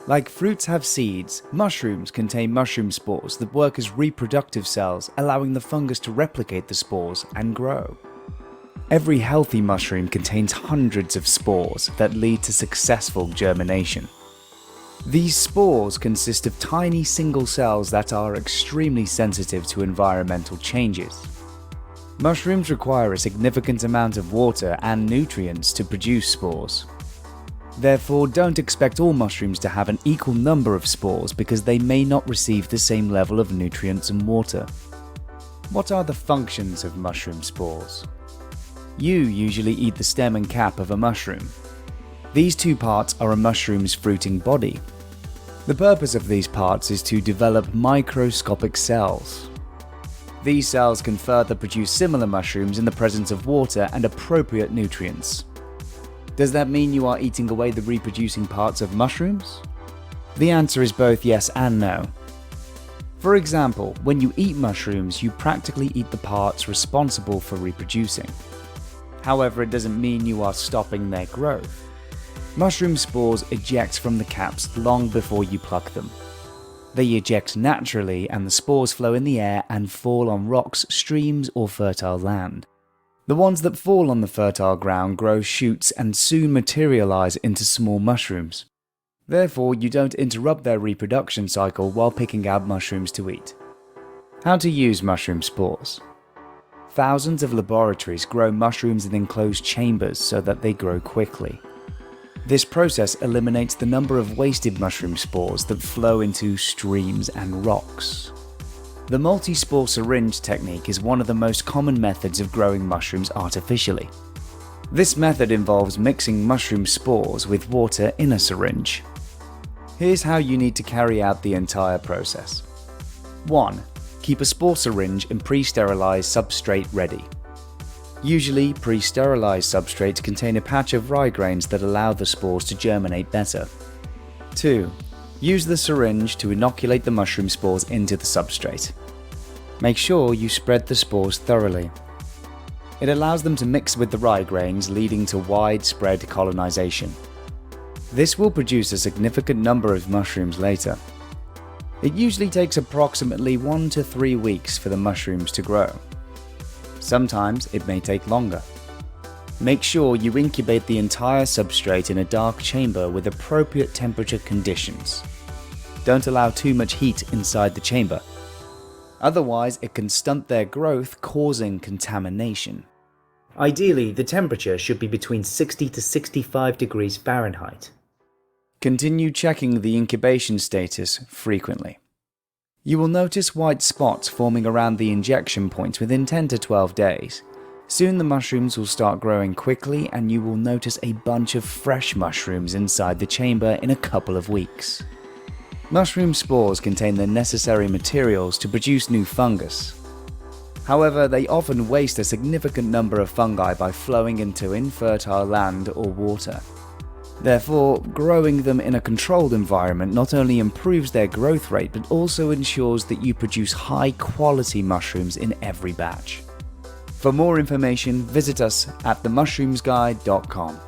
Like fruits have seeds, mushrooms contain mushroom spores that work as reproductive cells, allowing the fungus to replicate the spores and grow. Every healthy mushroom contains hundreds of spores that lead to successful germination. These spores consist of tiny single cells that are extremely sensitive to environmental changes. Mushrooms require a significant amount of water and nutrients to produce spores. Therefore, don't expect all mushrooms to have an equal number of spores because they may not receive the same level of nutrients and water. What are the functions of mushroom spores? You usually eat the stem and cap of a mushroom. These two parts are a mushroom's fruiting body. The purpose of these parts is to develop microscopic cells. These cells can further produce similar mushrooms in the presence of water and appropriate nutrients. Does that mean you are eating away the reproducing parts of mushrooms? The answer is both yes and no. For example, when you eat mushrooms, you practically eat the parts responsible for reproducing. However, it doesn't mean you are stopping their growth. Mushroom spores eject from the caps long before you pluck them. They eject naturally and the spores flow in the air and fall on rocks, streams, or fertile land. The ones that fall on the fertile ground grow shoots and soon materialize into small mushrooms. Therefore, you don't interrupt their reproduction cycle while picking out mushrooms to eat. How to use mushroom spores? Thousands of laboratories grow mushrooms in enclosed chambers so that they grow quickly. This process eliminates the number of wasted mushroom spores that flow into streams and rocks. The multi-spore syringe technique is one of the most common methods of growing mushrooms artificially. This method involves mixing mushroom spores with water in a syringe. Here's how you need to carry out the entire process. 1. Keep a spore syringe and pre-sterilized substrate ready. Usually, pre-sterilized substrates contain a patch of rye grains that allow the spores to germinate better. 2. Use the syringe to inoculate the mushroom spores into the substrate. Make sure you spread the spores thoroughly. It allows them to mix with the rye grains, leading to widespread colonization. This will produce a significant number of mushrooms later. It usually takes approximately 1 to 3 weeks for the mushrooms to grow. Sometimes it may take longer. Make sure you incubate the entire substrate in a dark chamber with appropriate temperature conditions. Don't allow too much heat inside the chamber. Otherwise, it can stunt their growth, causing contamination. Ideally, the temperature should be between 60 to 65 degrees Fahrenheit. Continue checking the incubation status frequently. You will notice white spots forming around the injection point within 10 to 12 days. Soon the mushrooms will start growing quickly and you will notice a bunch of fresh mushrooms inside the chamber in a couple of weeks. Mushroom spores contain the necessary materials to produce new fungus. However, they often waste a significant number of fungi by flowing into infertile land or water. Therefore, growing them in a controlled environment not only improves their growth rate but also ensures that you produce high-quality mushrooms in every batch. For more information, visit us at themushroomsguide.com.